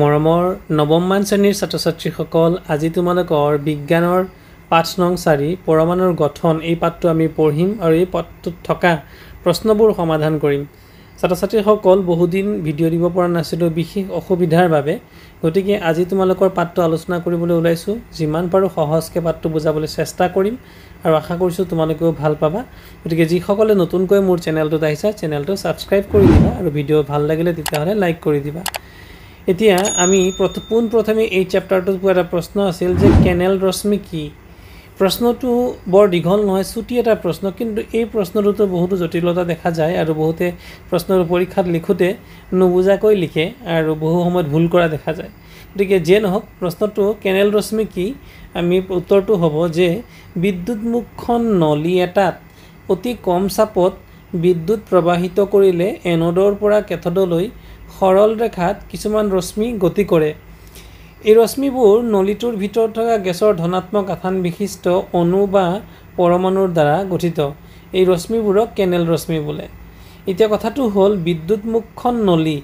মৰমৰ নৱমমান শ্ৰেণীৰ ছাত্ৰ ছাত্ৰীসকল আজি তোমালোকৰ বিজ্ঞানৰ পাঠ নং 4 পৰমাণুৰ গঠন এই পাঠটো আমি পঢ়িম আৰু এই পাঠটোত থকা প্ৰশ্নবোৰ সমাধান কৰিম ছাত্ৰ ছাত্ৰীসকল বহুদিন ভিডিঅ' দিব পৰা নাছিলো বিশেষ অসুবিধাৰ বাবে গতিকে আজি তোমালোকৰ পাঠটো আলোচনা কৰিবলৈ ওলাইছো যিমান পাৰো সহজকৈ পাঠটো বুজাবলৈ চেষ্টা কৰিম আৰু আশা কৰিছো তোমালোকেও ভাল পাবা গতিকে যি সকলে নতুনকৈ মোৰ চেনেলটোত আহিছা চেনেলটো সাবস্ক্ৰাইব কৰি দিবা আৰু ভিডিঅ' ভাল লাগিলে তেতিয়াহলে লাইক কৰি দিবা এতিয়া আমি প্ৰথমে এই চ্যাপ্টাৰটোত এটা প্ৰশ্ন আছিল যে কেনেল ৰশ্মি কি প্ৰশ্নটো বৰ দীঘল নহয় ছুটি এটা প্ৰশ্ন কিন্তু এই প্ৰশ্নটোতে বহুত জটিলতা দেখা যায় আৰু বহুতে প্ৰশ্নৰ পৰীক্ষাত লিখোতে নুবুজাকৈ লিখে আৰু বহু সময়ত ভুল কৰা দেখা যায় গতিকে যে নহওক প্ৰশ্নটো কেনেল ৰশ্মি কি আমি উত্তৰটো হ'ব যে বিদ্যুৎ মুখখন নলী এটাত অতি কম চাপত বিদ্যুৎ প্ৰবাহিত কৰিলে এনোডৰ পৰা কেথোডলৈ সৰল ৰেখাত কিছুমান ৰশ্মি গতি কৰে এই ৰশ্মিবোৰ নলীটোৰ ভিতৰত থকা গেছৰ ধনাত্মক আধান বিশিষ্ট অণু বা পৰমাণুৰ দ্বাৰা গঠিত এই ৰশ্মিবোৰক কেনেল ৰশ্মি বোলে এতিয়া কথাটো হ'ল বিদ্যুৎ মুখখন নলী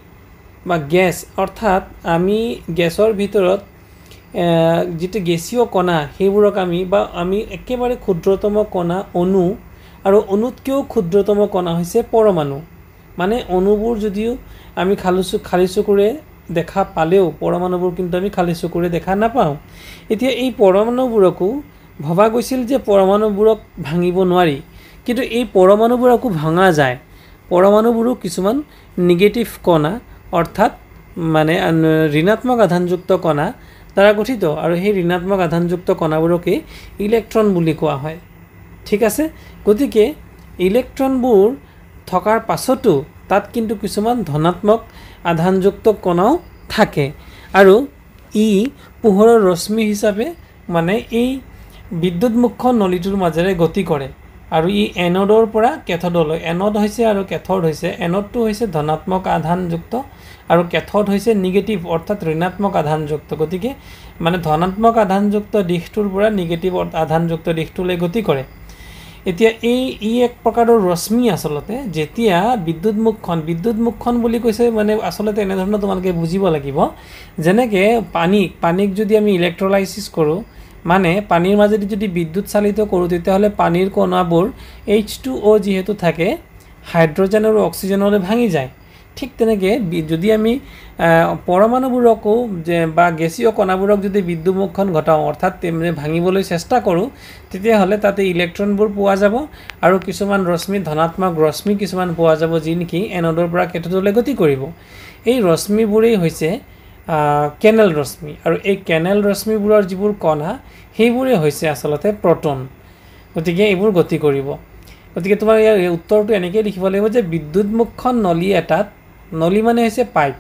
বা গ্যাস অৰ্থাৎ আমি গ্যাসৰ ভিতৰত যেটো গেছীয় কণা সেইবোৰক আমি একেবাৰে ক্ষুদ্ৰতম কণা অণু আৰু অণুতকৈও ক্ষুদ্ৰতম কণা হৈছে পৰমাণু মানে অণুবোৰ যদিও আমি খালি চকুৰে দেখা পালেও পৰমাণুবোৰ কিন্তু আমি খালি চকুৰে দেখা নাপাওঁ এতিয়া এই পৰমাণুবোৰকো ভবা গৈছিল যে পৰমাণুবোৰক ভাঙিব নোৱাৰি কিন্তু এই পৰমাণুবোৰকো ভাঙা যায় পৰমাণুবোৰো কিছুমান নিগেটিভ কণা অৰ্থাৎ মানে ঋণাত্মক আধানযুক্ত কণা দ্বাৰা গঠিত আৰু সেই ঋণাত্মক আধানযুক্ত কণাবোৰকে ইলেক্ট্ৰন বুলি কোৱা হয় ঠিক আছে গতিকে ইলেক্ট্ৰনবোৰ থকাৰ পাছতো তাত কিন্তু কিছুমান ধনাত্মক আধানযুক্ত কণাও থাকে আৰু ই পোহৰৰ ৰশ্মি হিচাপে মানে এই বিদ্যুৎ মুখখন নলীটোৰ মাজেৰে গতি কৰে আৰু ই এনোডৰ পৰা কেথোডলৈ এনোড হৈছে আৰু কেথোড হৈছে এনোডটো হৈছে ধনাত্মক আধানযুক্ত আৰু কেথোড হৈছে নিগেটিভ অৰ্থাৎ ঋণাত্মক আধানযুক্ত গতিকে মানে ধনাত্মক আধানযুক্ত দিশটোৰ পৰা নিগেটিভ আধানযুক্ত দিশটোলৈ গতি কৰে এতিয়া ই এক প্ৰকাৰৰ ৰশ্মি আসলতে যেতিয়া বিদ্যুৎ মুখখন বুলি কৈছে মানে আসলতে এনে ধৰণৰ তোমালোকে বুজিব লাগিব যেনেকে পানীক যদি আমি ইলেক্ট্ৰোলাইসিস কৰো মানে পানীৰ মাজেদি যদি বিদ্যুৎ চালিত কৰো তেতিয়াহলে পানীৰ কণাবোৰ H2O যেহেতু থাকে হাইড্ৰোজেন আৰু অক্সিজেনলৈ ভাঙি যায় ঠিক তেনেকে যদি আমি পৰমাণুবোৰকো বা গেছীয় কণাবোৰক যদি বিদ্যুৎ মুখখন ঘটাও অৰ্থাৎ তেমনে ভাঙিবলৈ চেষ্টা কৰো তেতিয়াহলে তাতে ইলেক্ট্ৰনবোৰ পোৱা যাব আৰু কিছুমান ৰশ্মি ধনাত্মক ৰশ্মি কিছুমান পোৱা যাব যি নেকি এনোডৰ পৰা কেথোডলৈ গতি কৰিব এই ৰশ্মিবোৰেই হৈছে কেনেল ৰশ্মি আৰু এই কেনেল ৰশ্মিবোৰৰ যিবোৰ কণা সেইবোৰে হৈছে আসলতে প্ৰটন গতিকে এইবোৰ গতি কৰিব গতিকে তোমাৰ ইয়াৰ উত্তৰটো এনেকৈ লিখিব লাগিব যে বিদ্যুৎ মুখখন নলী এটাত নলী মানে হৈছে পাইপ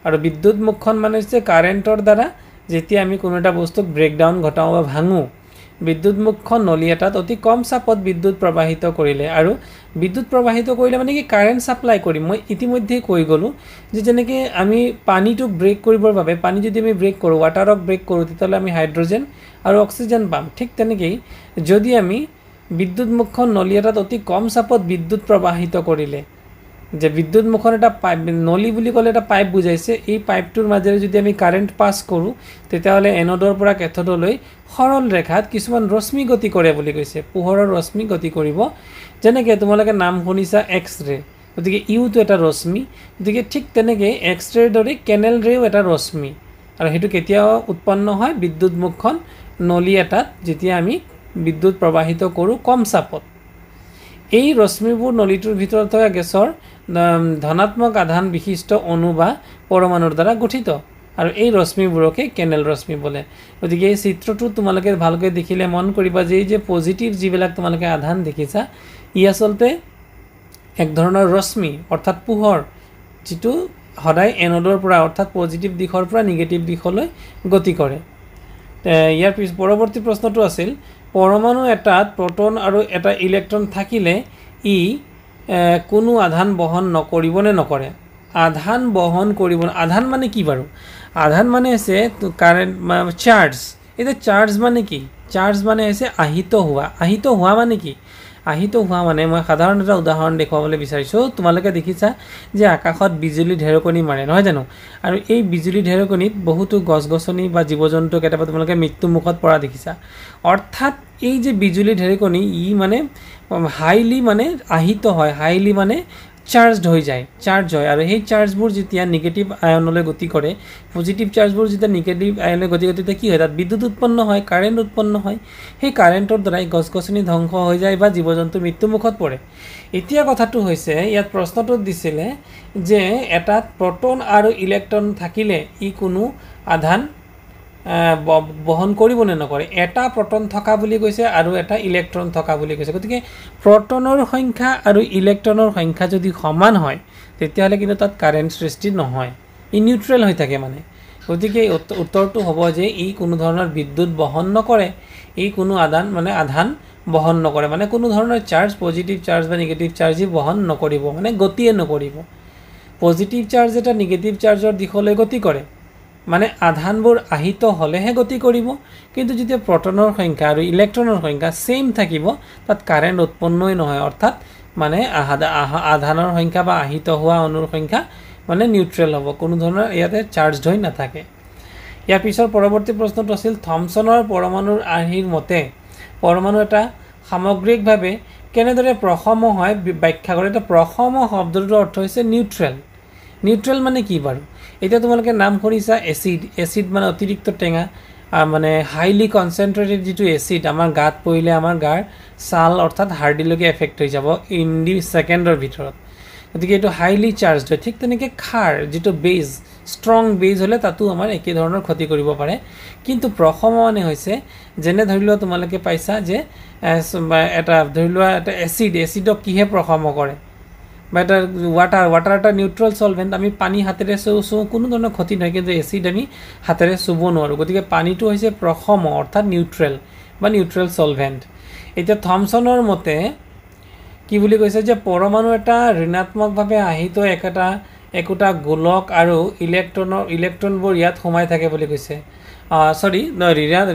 আৰু বিদ্যুৎ মুখখন মানে হৈছে কাৰেন্টৰ দ্বাৰা যেতিয়া আমি কোনো এটা বস্তুক ব্ৰেকডাউন ঘটাও বা ভাঙো বিদ্যুৎ মুখখন নলী এটাত অতি কম চাপত বিদ্যুৎ প্ৰবাহিত কৰিলে আৰু বিদ্যুৎ প্ৰবাহিত কৰিলে মানে কি কাৰেন্ট সাপ্লাই কৰিম মই ইতিমধ্যে কৈ গলো যে যেনেকৈ আমি পানীটোক ব্ৰেক কৰিবৰ বাবে পানী যদি আমি ব্ৰেক কৰো ওয়াটাৰক ব্ৰেক কৰো তেতিয়াহলে আমি হাইড্ৰোজেন আৰু অক্সিজেন পাম ঠিক তেনেকৈ যদি আমি বিদ্যুৎ মুখখন নলী এটাত অতি কম চাপত বিদ্যুৎ প্ৰবাহিত কৰিলে যে বিদ্যুৎ মুখখন এটা পাইপ নলী বুলি ক'লে এটা পাইপ বুজাইছে এই পাইপটোৰ মাজেৰে যদি আমি কাৰেন্ট পাস কৰো তেতিয়াহলে এনোডৰ পৰা কেথোডলৈ সৰল ৰেখাত কিছুমান ৰশ্মি গতি কৰে বুলি কৈছে পোহৰৰ ৰশ্মি গতি কৰিব যেনেকৈ তোমালোকে নাম শুনিছা এক্স ৰে গতিকে ইউটো এটা ৰশ্মি গতিকে ঠিক তেনেকৈ এক্স ৰেৰ দৰে কেনেল ৰেও এটা ৰশ্মি আৰু হেতু কেতিয়া উৎপন্ন হয় বিদ্যুৎ মুখখন নলী এটাত যেতিয়া আমি বিদ্যুৎ প্ৰবাহিত কৰো কম চাপত এই ৰশ্মিবোৰ নলীটোৰ ভিতৰত থকা গেছৰ ধনাত্মক আধান বিশিষ্ট অণু বা পৰমাণুৰ দ্বাৰা গঠিত আৰু এই ৰশ্মিবোৰকে কেনেল ৰশ্মি বোলে গতিকে এই চিত্ৰটো তোমালোকে ভালকৈ দেখিলে মন কৰিবা যে পজিটিভ যিবিলাক তোমালোকে আধান দেখিছা ই আসলতে এক ধৰণৰ ৰশ্মি অৰ্থাৎ পোহৰ যেটো সদায় এনোডৰ পৰা অৰ্থাৎ পজিটিভ দিশৰ পৰা নিগেটিভ দিশলৈ গতি কৰে ইয়াৰ পৰৱৰ্তী প্ৰশ্নটো আছিল পৰমাণু এটাত প্ৰটন আৰু এটা ইলেক্ট্ৰন থাকিলে ই কোনো আধান বহন নকৰিব নে নকৰে আধান বহন কৰিব আধান মানে কি বাৰু আধান মানে আছে কাৰেন্ট চাৰ্জ এটা চাৰ্জ মানে কি চাৰ্জ মানে আছে আহিত হোৱা মানে কি আহিত হোৱা মানে মই সাধাৰণ এটা উদাহৰণ দেখুৱাবলৈ বিচাৰিছোঁ তোমালোকে দেখিছা যে আকাশত বিজুলী ঢেৰেকণি মাৰে নহয় জানো আৰু এই বিজুলী ঢেৰেকণিত বহুতো গছ-গছনি বা জীৱ-জন্তু কেতিয়াবা তোমালোকে মৃত্যু মুখত পৰা দেখিছা অৰ্থাৎ এই যে বিজুলী ঢেৰেকণি ই মানে হাইলি মানে আহিত হয় হাইলি মানে চাৰ্জড হৈ যায় চাৰ্জ হয় আৰু সেই চাৰ্জবোৰ যেতিয়া নিগেটিভ আয়নলৈ গতি কৰে পজিটিভ চাৰ্জবোৰ যেতিয়া নিগেটিভ আয়নলৈ গতি কৰে তেতিয়া কি হয় তাত বিদ্যুৎ উৎপন্ন হয় কাৰেণ্ট উৎপন্ন হয় সেই কাৰেণ্টৰ দ্বাৰাই গছ-গছনি ধ্বংস হৈ যায় বা জীৱ-জন্তু মৃত্যুমুখত পৰে এতিয়া কথাটো হৈছে ইয়াত প্ৰশ্নটোত দিছিলে যে এটা প্ৰটন আৰু ইলেক্ট্ৰন থাকিলে ই কোনো আধান বহন কৰিব নে নকৰে এটা প্ৰটন থকা বুলি কৈছে আৰু এটা ইলেক্ট্ৰন থকা বুলি কৈছে গতিকে প্ৰটনৰ সংখ্যা আৰু ইলেক্ট্ৰনৰ সংখ্যা যদি সমান হয় তেতিয়াহ'লে কিন্তু তাত কাৰেণ্ট সৃষ্টি নহয় ই নিউট্ৰেল হৈ থাকে মানে গতিকে উত্তৰটো হ'ব যে ই কোনো ধৰণৰ বিদ্যুৎ বহন নকৰে ই কোনো আধান বহন নকৰে মানে কোনো ধৰণৰ চাৰ্জ পজিটিভ চাৰ্জ বা নিগেটিভ চাৰ্জ ই বহন নকৰিব মানে গতিয়ে নকৰিব পজিটিভ চাৰ্জ এটা নিগেটিভ চাৰ্জৰ দিশলৈ গতি কৰে মানে আধানবোৰ আহিত হ'লেহে গতি কৰিব কিন্তু যেতিয়া প্ৰটনৰ সংখ্যা আৰু ইলেক্ট্ৰনৰ সংখ্যা সেম থাকিব তাত কাৰেণ্ট উৎপন্নই নহয় অৰ্থাৎ মানে আধানৰ সংখ্যা বা আহিত হোৱা অণুৰ সংখ্যা মানে নিউট্ৰেল হ'ব কোনো ধৰণৰ ইয়াতে চাৰ্জড হৈ নাথাকে ইয়াৰ পিছৰ পৰৱৰ্তী প্ৰশ্নটো আছিল থমছনৰ পৰমাণুৰ আৰ্হিৰ মতে পৰমাণু এটা সামগ্ৰিকভাৱে কেনেদৰে প্ৰসম হয় ব্যাখ্যা কৰে এটা প্ৰসম শব্দটোৰ অৰ্থ হৈছে নিউট্ৰেল মানে কি বাৰু এতিয়া তোমালোকে নাম শুনিছা এচিড মানে অতিৰিক্ত টেঙা মানে হাইলি কনচেন্ট্ৰেটেড যেটো এচিড আমাৰ গাত পৰিলে আমাৰ গাৰ ছাল অৰ্থাৎ হাৰ্ডিলৈকে এফেক্ট হৈ যাব ইন দি সেকেন্ডৰ ভিতৰত গতিকে এটো হাইলি চাৰ্জড হয় ঠিক তেনেকৈ খাৰ যেটো বেজ ষ্ট্ৰং বেজ হলে তাতো আমাৰ একে ধৰণৰ ক্ষতি কৰিব পাৰে কিন্তু প্ৰসম মানে হৈছে যেনে ধৰিলোৱা তোমালোকে পাইছা যে এটা ধৰিলোৱা এটা এচিডক কিহে প্ৰসম কৰে বা এটা ওয়াটাৰ এটা নিউট্ৰেল সলভেন্ট আমি পানী হাতেৰে চুও কোনো ধৰণৰ ক্ষতি নহয় কিন্তু এচিড আমি হাতেৰে চুব নোৱাৰো গতিকে পানীটো হৈছে প্ৰসম অৰ্থাৎ নিউট্ৰেল সলভেন্ট এতিয়া থমছনৰ মতে কি বুলি কৈছে যে পৰমাণু এটা ঋণাত্মকভাৱে আহিত একোটা গোলক আৰু ইলেক্ট্ৰনবোৰ ইয়াত সোমাই থাকে বুলি কৈছে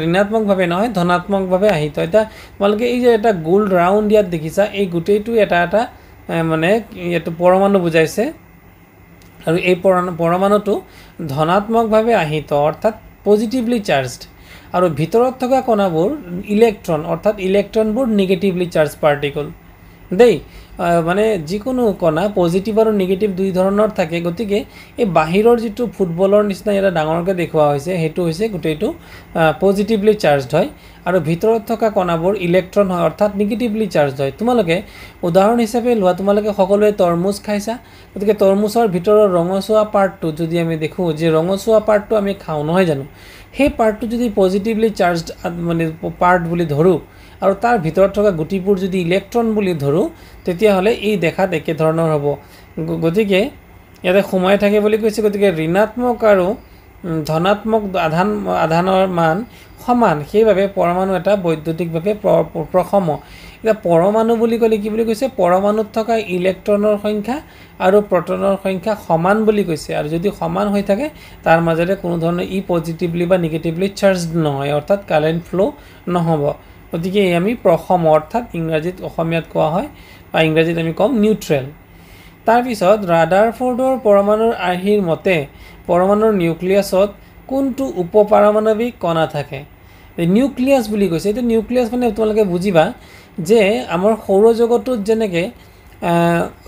ঋণাত্মকভাৱে নহয় ধনাত্মকভাৱে আহিত এটা তোমালোকে এই যে এটা গোল ৰাউণ্ড ইয়াত দেখিছা এই গোটেইটো এটা মানে এটো পৰমাণু বুজাইছে আৰু এই পৰমাণুটো ধনাত্মকভাৱে আহিত অৰ্থাৎ পজিটিভলি চাৰ্জড আৰু ভিতৰত থকা কণাবোৰ ইলেক্ট্ৰন অৰ্থাৎ ইলেক্ট্ৰনবোৰ নেগেটিভলি চাৰ্জ পাৰ্টিকল দেই মানে যিকোনো কণা পজিটিভ আৰু নেগেটিভ দুই ধৰণৰ থাকে গতিকে এই বাহিৰৰ যেটো ফুটবলৰ নিচিনা এটা ডাঙৰকৈ দেখুৱা হৈছে হেতু হৈছে গোটেইটো পজিটিভলি চাৰ্জড হয় আৰু ভিতৰত থকা কণাবোৰ ইলেক্ট্ৰন হয় অৰ্থাৎ নেগেটিভলি চাৰ্জড হয় তোমালোকে উদাহৰণ হিচাপে লোৱা তোমালোকে সকলোৱে তৰমুজ খাইছা গতিকে তৰমুজৰ ভিতৰৰ ৰঙচুৱা পাৰ্টটো যদি আমি দেখো যে ৰঙচুৱা পাৰ্টটো আমি খাওঁ নহয় জানো সেই পাৰ্টটো যদি পজিটিভলি চাৰ্জড মানে পাৰ্ট বুলি ধৰো আৰু তাৰ ভিতৰত থকা গুটিবোৰ যদি ইলেক্ট্ৰন বুলি ধৰো তেতিয়া হলে এই দেখাত একে ধৰণৰ হ'ব গতিকে ইয়াতে সোমাই থাকে বুলি কৈছে গতিকে ঋণাত্মক আৰু ধনাত্মক আধানৰ মান সমান সেইভাবে পৰমাণু এটা বৈদ্যুতিকভাৱে প্ৰসম এটা পৰমাণু বুলি ক'লে কি বুলি কৈছে পৰমাণুত থকা ইলেক্ট্ৰনৰ সংখ্যা আৰু প্ৰটনৰ সংখ্যা সমান বুলি কৈছে আৰু যদি সমান হৈ থাকে তাৰ মাজৰে কোনো ধৰণৰ ই পজিটিভলি বা নেগেটিভলি চাৰ্জড নহয় অৰ্থাৎ কাৰেন্ট ফ্লো নহব গতিকে আমি প্ৰসম অৰ্থাৎ ইংৰাজীত অসমীয়াত কোৱা হয় বা ইংৰাজীত আমি কম নিউট্ৰেল তাৰ পিছত ৰাদাৰফোৰ্ডৰ পৰমাণুৰ আৰ্হিৰ মতে পৰমাণুৰ নিউক্লিয়াছত কোনটো উপপাৰমাণৱিক কণা থাকে নিউক্লিয়াছ বুলি কৈছে এটা নিউক্লিয়াছ মানে তোমালোকে বুজিবা যে আমাৰ সৌৰজগতত যেনেকৈ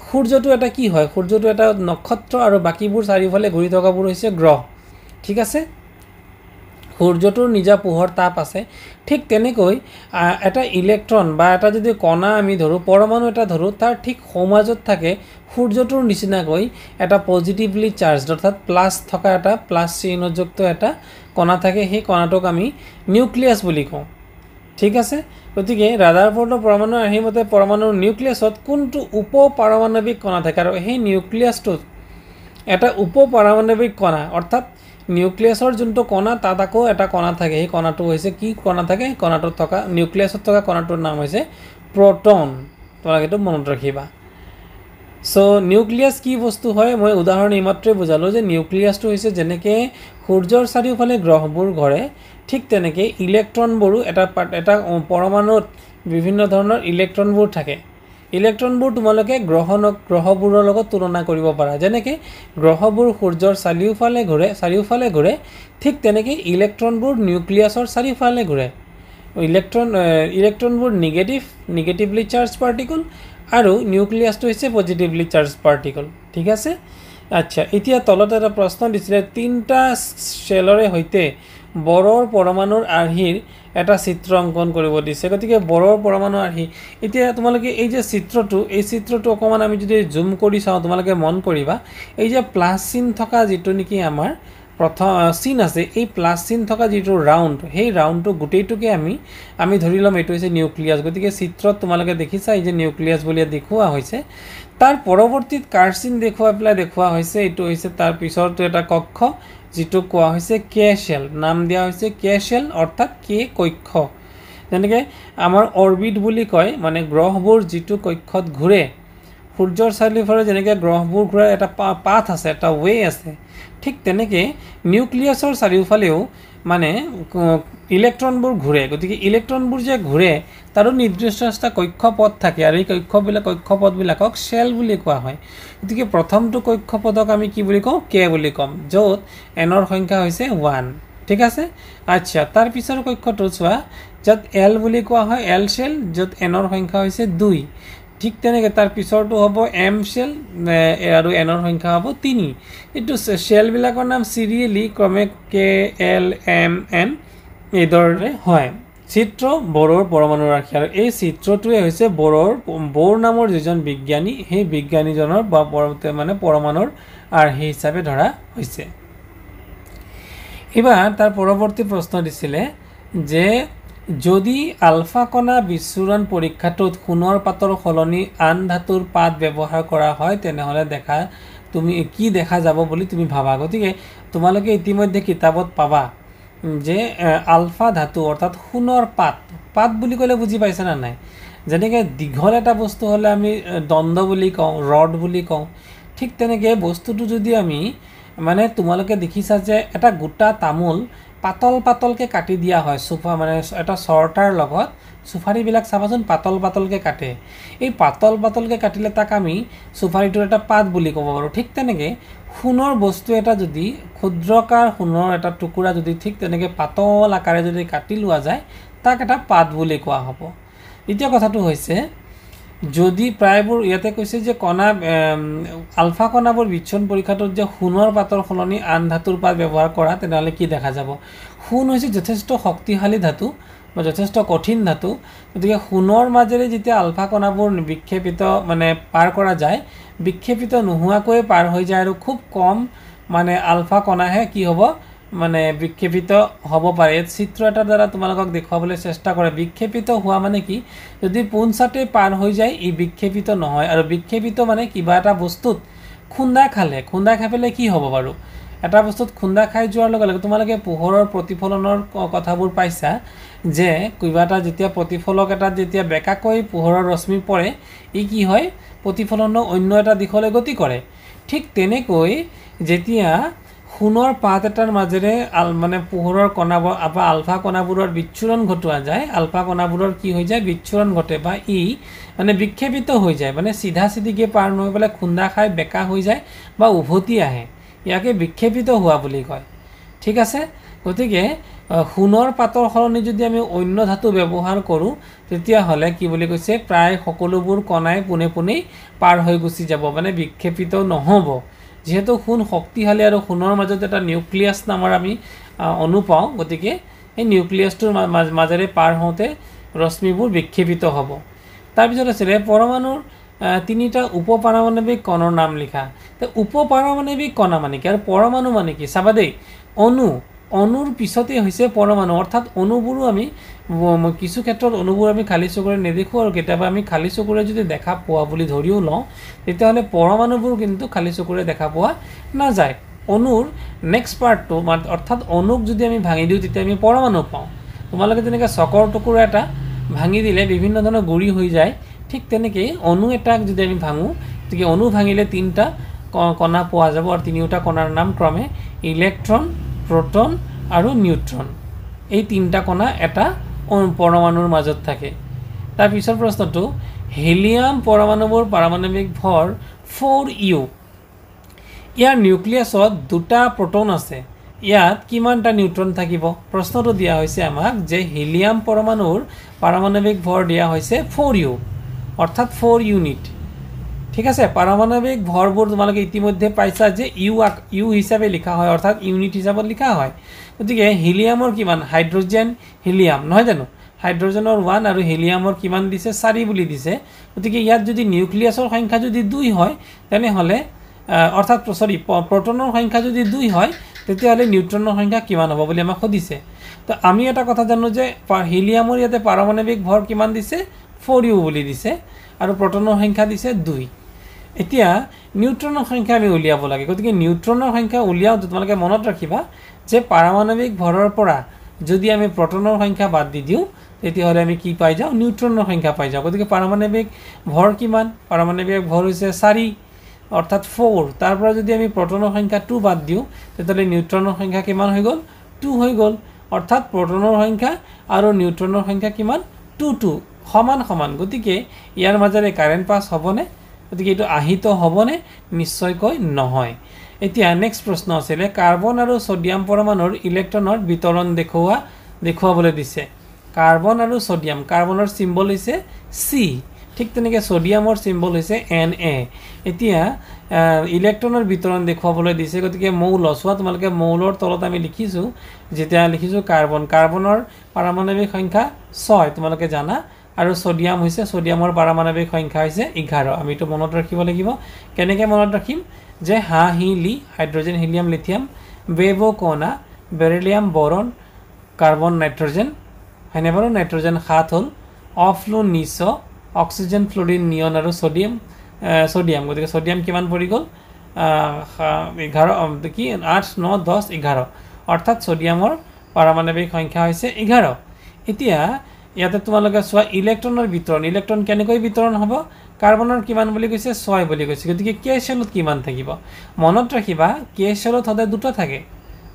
সূৰ্যটো এটা কি হয় সূৰ্যটো এটা নক্ষত্ৰ আৰু বাকিবোৰ চাৰিওফালে ঘূৰি থকাবোৰ হৈছে গ্ৰহ ঠিক আছে সূৰ্যটোৰ নিজা পোহৰ তাপ আছে ঠিক তেনেকৈ এটা ইলেক্ট্ৰন বা এটা যদি কণা আমি ধৰো পৰমাণু এটা ধৰো তাৰ ঠিক সমাজত থাকে সূৰ্যটোৰ নিচিনাকৈ এটা পজিটিভলি চাৰ্জড অৰ্থাৎ প্লাস থকা এটা প্লাস চিহ্নযুক্ত এটা কণা থাকে সেই কণাটোক আমি নিউক্লিয়াছ বুলি কওঁ ঠিক আছে গতিকে ৰাদাৰফোৰ্ডৰ পৰমাণুৰ আৰ্হিৰ মতে পৰমাণুৰ নিউক্লিয়াছত কোনটো উপপাৰমাণৱিক কণা থাকে আৰু সেই নিউক্লিয়াছটো এটা উপপাৰমাণৱিক কণা অৰ্থাৎ নিউক্লিয়াছৰ যোনটো কণা তাত আকৌ এটা কণা থাকে সেই কণাটো হৈছে কি কণা থাকে কণাটোত থকা নিউক্লিয়াছত থকা কণাটোৰ নাম হৈছে প্ৰটন তোমালোকে এটো মনত ৰাখিবা সো নিউক্লিয়াছ কি বস্তু হয় মই উদাহৰণ এইমাত্ৰে বুজালো যে নিউক্লিয়াছটো হৈছে যেনেকৈ সূৰ্যৰ চাৰিওফালে গ্ৰহবোৰ ঘৰে ঠিক তেনেকৈ ইলেক্ট্ৰনবোৰো এটা পৰমাণুত বিভিন্ন ধৰণৰ ইলেক্ট্ৰনবোৰ থাকে ইলেক্ট্ৰনবোৰ তোমালোকে গ্ৰহবোৰৰ লগত তুলনা কৰিব পাৰা যেনেকৈ গ্ৰহবোৰ সূৰ্যৰ চাৰিওফালে ঘূৰে ঠিক তেনেকৈ ইলেক্ট্ৰনবোৰ নিউক্লিয়াছৰ চাৰিওফালে ঘূৰে ইলেক্ট্ৰনবোৰ নিগেটিভলি চাৰ্জ পাৰ্টিকল আৰু নিউক্লিয়াছটো হৈছে পজিটিভলি চাৰ্জ পাৰ্টিকল ঠিক আছে আচ্ছা এতিয়া তলত এটা প্ৰশ্ন দিছিলে তিনিটা শেলৰে সৈতে বৰৰ পৰমাণুৰ আৰ্হিৰ এটা চিত্ৰ অংকন কৰিব দিছে গতিকে বৰৰ পৰমাণু আৰ্হি এতিয়া তোমালোকে এই যে চিত্ৰটো অকমান আমি যদি জুম কৰি চাওঁ তোমালোকে মন কৰিবা এই যে প্লাস চিন থকা যেটো নেকি আমাৰ প্ৰথম চিন আছে এই প্লাস চিন থকা যেটো ৰাউন্ড সেই ৰাউন্ডটো গোটেইটোকে আমি ধৰি লম এটো হৈছে নিউক্লিয়াছ গতিকে চিত্ৰত তোমালোকে দেখিছা এই যে নিউক্লিয়াছ বুলি দেখুৱা হৈছে তাৰ পৰৱৰ্তীত কাৰ্চিন দেখুৱা হৈছে এটো হৈছে তাৰ পিছৰটো এটা কক্ষ যেটো কোৱা হৈছে কে শেল নাম দিয়া হৈছে কে শেল অৰ্থাৎ কে কক্ষ যেনেকৈ আমাৰ অৰবিট বুলি কয় মানে গ্ৰহবোৰ যেটো কক্ষত ঘূৰে সূৰ্যৰ চাৰিওফালে যেনেকৈ গ্ৰহবোৰ ঘূৰে এটা পাথ আছে এটা ৱে আছে ঠিক তেনেকৈ নিউক্লিয়াছৰ চাৰিওফালেও মানে ইলেক্ট্ৰনবোৰ ঘূৰে গতিকে ইলেক্ট্ৰনবোৰ যে ঘূৰে তাৰো নিৰ্দিষ্ট এটা কক্ষপথ থাকে আৰু এই কক্ষপথবিলাকক শেল বুলি কোৱা হয় গতিকে প্ৰথমটো কক্ষপথক আমি কি বুলি কওঁ কে বুলি কম য'ত এনৰ সংখ্যা হৈছে 1 ঠিক আছে আচ্ছা তাৰ পিছৰ কক্ষটো চোৱা য'ত এল বুলি কোৱা হয় এল শেল য'ত এনৰ সংখ্যা হৈছে 2 ঠিক তেনেকৈ তাৰ পিছৰটো হ'ব এম শেল আৰু এনৰ সংখ্যা হ'ব 3 এইটো শেলবিলাকৰ নাম সিৰিয়েলি ক্ৰমে কে এল এম এন এইদৰে হয় চিত্ৰ বৰৰ পৰমাণুৰ আৰ্হি আৰু এই চিত্ৰটোৱে হৈছে বৰ নামৰ যিজন বিজ্ঞানী সেই বিজ্ঞানীজনৰ মানে পৰমাণুৰ আৰ্হি হিচাপে ধৰা হৈছে এবাৰ তাৰ পৰৱৰ্তী প্ৰশ্ন দিছিলে যে যদি আলফা কণা বিচ্ছুৰণ পৰীক্ষাটোত সোণৰ পাতৰ সলনি আন ধাতুৰ পাত ব্যৱহাৰ কৰা হয় তেনেহলে তুমি কি দেখা যাব বুলি তুমি ভাবা গতিকে তোমালোকে ইতিমধ্যে কিতাপত পাবা যে আলফা ধাতু অৰ্থাৎ সোণৰ পাত বুলি ক'লে বুজি পাইছা না নাই যেনেকৈ দীঘল এটা বস্তু হ'লে আমি দণ্ড বুলি কওঁ ৰড বুলি কওঁ ঠিক তেনেকৈ বস্তুটো যদি আমি মানে তোমালোকে দেখিছা যে এটা গোটা তামোল পাতলকে কাটি দিয়া হয় সোফা মানে এটা চৰ্টাৰ লগত সুফাৰিবিলাক চাবাচোন পাতলকে কাটে এই পাতলকে কাটিলে তাক আমি সুফাৰিটোৰ এটা পাত বুলি ক'ব পাৰোঁ ঠিক তেনেকৈ সোণৰ বস্তু এটা যদি ক্ষুদ্ৰকাৰ সোণৰ এটা টুকুৰা যদি ঠিক তেনেকৈ পাতল আকাৰে যদি কাটি লোৱা যায় তাক এটা পাত বুলি কোৱা হ'ব এতিয়া কথাটো হৈছে যদি প্ৰায়বোৰ ইয়াতে কৈছে যে কণা আলফা কণাবোৰ বিচ্ছুৰণ পৰীক্ষাটোত যে সোণৰ পাতৰ সলনি আন ধাতুৰ পাত ব্যৱহাৰ কৰা তেনেহলে কি দেখা যাব সোণ হৈছে যথেষ্ট শক্তিশালী ধাতু বা যথেষ্ট কঠিন ধাতু গতিকে সোণৰ মাজেৰে যেতিয়া আলফা কণাবোৰ বিক্ষেপিত মানে পাৰ কৰা যায় বিক্ষেপিত নোহোৱাকৈ পাৰ হৈ যায় আৰু খুব কম মানে আলফা কণাহে কি হ'ব মানে বিক্ষেপিত হ'ব পাৰে চিত্ৰ এটাৰ দ্বাৰা তোমালোকক দেখুৱাবলৈ চেষ্টা কৰে বিক্ষেপিত হোৱা মানে কি যদি পোনছাতে পাৰ হৈ যায় ই বিক্ষেপিত নহয় আৰু বিক্ষেপিত মানে কিবা এটা বস্তুত খুন্দা খাই পেলাই কি হ'ব বাৰু এটা বস্তুত খুন্দা খাই যোৱাৰ লগে লগে তোমালোকে পোহৰৰ প্ৰতিফলনৰ কথাবোৰ পাইছা যে কিবা এটা যেতিয়া প্ৰতিফলক এটা যেতিয়া বেকাকৈ পোহৰৰ ৰশ্মি পৰে ই কি হয় প্ৰতিফলনৰ অন্য এটা দিশলৈ গতি কৰে ঠিক তেনেকৈ যেতিয়া সোণৰ পাত এটাৰ মাজেৰে মানে পোহৰৰ কণাবোৰ বা আলফা কণাবোৰৰ বিচ্ছুৰণ ঘটোৱা যায় আলফা কণাবোৰৰ কি হৈ যায় বিচ্ছুৰণ ঘটে বা ই মানে বিক্ষেপিত হৈ যায় মানে চিধাকে পাৰ হৈ পেলাই খুন্দা খাই বেকা হৈ যায় বা উভতি আহে ইয়াকে বিক্ষেপিত হোৱা বুলি কয় ঠিক আছে গতিকে সোণৰ পাতৰ সলনি যদি আমি অন্য ধাতু ব্যৱহাৰ কৰোঁ তেতিয়াহ'লে কি বুলি কৈছে প্ৰায় সকলোবোৰ কণাই পোনে পাৰ হৈ গুচি যাব মানে বিক্ষেপিত নহ'ব যেহেতু সোণ শক্তিশালী আৰু সোণৰ মাজত এটা নিউক্লিয়াছ নামৰ আমি অণু পাওঁ গতিকে এই নিউক্লিয়াছটোৰ মাজেৰে পাৰ হওঁতে ৰশ্মিবোৰ বিক্ষেপিত হ'ব তাৰপিছত আছিলে পৰমাণুৰ তিনিটা উপপাৰমাণৱিক কণৰ নাম লিখা তো উপপাৰমাণৱিক কণা মানে কি আৰু পৰমাণু মানে কি চাবা দেই অণুৰ পিছতে হৈছে পৰমাণু অৰ্থাৎ অণুবোৰো আমি কিছু ক্ষেত্ৰত অণুবোৰ আমি খালী চকুৰে নেদেখোঁ আৰু কেতিয়াবা আমি খালী চকুৰে যদি দেখা পোৱা বুলি ধৰিও লওঁ তেতিয়াহ'লে পৰমাণুবোৰ কিন্তু খালী চকুৰে দেখা পোৱা নাযায় অণুৰ নেক্সট পাৰ্টটো অৰ্থাৎ অণুক যদি আমি ভাঙি দিওঁ তেতিয়া আমি পৰমাণু পাওঁ তোমালোকে যেনেকৈ চকৰ টুকুৰা এটা ভাঙি দিলে বিভিন্ন ধৰণৰ গুৰি হৈ যায় ঠিক তেনেকৈ অণু এটাক যদি আমি ভাঙোঁ গতিকে অণু ভাঙিলে তিনিটা কণা পোৱা যাব আৰু তিনিওটা কণাৰ নাম ক্ৰমে ইলেক্ট্ৰন প্ৰটন আৰু নিউট্ৰন এই তিনিটা কণা এটা পৰমাণুৰ মাজত থাকে তাৰ পিছৰ প্ৰশ্নটো হিলিয়াম পৰমাণুবোৰ পাৰমাণৱিক ভৰ 4u ইয়াৰ নিউক্লিয়াছত দুটা প্ৰোটন আছে ইয়াত কিমানটা নিউট্ৰন থাকিব প্ৰশ্নটো দিয়া হৈছে আমাক যে হিলিয়াম পৰমাণুৰ পাৰমাণৱিক ভৰ দিয়া হৈছে 4u অৰ্থাৎ 4 ইউনিট ঠিক আছে পাৰমাণৱিক ভৰবোৰ তোমালোকে ইতিমধ্যে পাইছা যে ইউ হিচাপে লিখা হয় অৰ্থাৎ ইউনিট হিচাপত লিখা হয় গতিকে হিলিয়ামৰ কিমান হাইড্ৰোজেন হিলিয়াম নহয় জানো হাইড্ৰোজেনৰ 1 আৰু হিলিয়ামৰ কিমান দিছে 4 বুলি দিছে গতিকে ইয়াত যদি নিউক্লিয়াছৰ সংখ্যা যদি 2 হয় তেনে হলে অৰ্থাৎ প্ৰোটনৰ সংখ্যা যদি 2 হয় তেতিয়াহলে নিউট্ৰনৰ সংখ্যা কিমান হ'ব বুলি আমাক সুধিছে তো আমি এটা কথা জানো যে হিলিয়ামৰ ইয়াতে পাৰমাণৱিক ভৰ কিমান দিছে 4u বুলি দিছে আৰু প্ৰোটনৰ সংখ্যা দিছে 2 এতিয়া নিউট্ৰনৰ সংখ্যা আমি উলিয়াব লাগে গতিকে নিউট্ৰনৰ সংখ্যা উলিয়াওতে তোমালোকে মনত ৰাখিবা যে পাৰমাণৱিক ভৰৰ পৰা যদি আমি প্ৰোটনৰ সংখ্যা বাদ দি দিও তেতিয়াহলে আমি কি পাই যাও নিউট্ৰনৰ সংখ্যা পাই যাও গতিকে পাৰমাণৱিক ভৰ কিমান পাৰমাণৱিক ভৰ হৈছে 4 অৰ্থাৎ 4 তাৰ পৰা যদি আমি প্ৰোটনৰ সংখ্যা 2 বাদ দিও তেতিয়াহলে নিউট্ৰনৰ সংখ্যা কিমান হৈ গল 2 হৈ গল অৰ্থাৎ প্ৰোটনৰ সংখ্যা আৰু নিউট্ৰনৰ সংখ্যা কিমান 2 সমান গতিকে ইয়াৰ মাজেৰে কাৰেন্ট পাস হ'বনে গতিকে এটো আহিত হ'বনে নিশ্চয়কৈ নহয় এতিয়া নেক্সট প্ৰশ্ন আছিল কাৰ্বন আৰু সোডিয়াম পৰমাণুৰ ইলেক্ট্ৰনৰ বিতৰণ দেখুৱাবলৈ দিছে কাৰ্বন আৰু সোডিয়াম কাৰ্বনৰ সিম্বল হৈছে C ঠিক তেনেকৈ সোডিয়ামৰ সিম্বল হৈছে Na এতিয়া ইলেক্ট্ৰনৰ বিতৰণ দেখুৱাবলৈ দিছে গতিকে মৌল সোৱা তোমালোকে মৌলৰ তলত আমি লিখিছো যেতিয়া লিখিছো কাৰ্বনৰ পাৰমাণৱিক সংখ্যা 6 তোমালোকে জানা আৰু সোডিয়াম হৈছে সোডিয়ামৰ পাৰমাণৱিক সংখ্যা হৈছে 11 আমি তো মনত ৰাখিব লাগিব কেনেকৈ মনত ৰাখিম যে লি হাইড্ৰোজেন হিলিয়াম লিথিয়াম বেবো কোনা বেৰিলিয়াম বোৰন কাৰ্বন নাইট্ৰোজেন হয়নে বাৰু নাইট্ৰোজেন 7 হল অফ্লো নিছ অক্সিজেন ফ্লোৰিন নিয়ন আৰু সোডিয়াম গতিকে সোডিয়াম কিমান পৰি গল 11 কি 8 9 10 11 অৰ্থাৎ সোডিয়ামৰ পাৰমাণৱিক সংখ্যা হৈছে 11 এতিয়া ইয়াতে তোমালোকে সোৱা ইলেক্ট্ৰনৰ বিতৰণ ইলেক্ট্ৰন কেনেকৈ বিতৰণ হ'ব কাৰ্বনৰ কিমান বুলি কৈছে 6 বুলি কৈছে গতিকে কে শেলত কিমান থাকিব মনত ৰাখিবা কে শেলত সদায় দুটা থাকে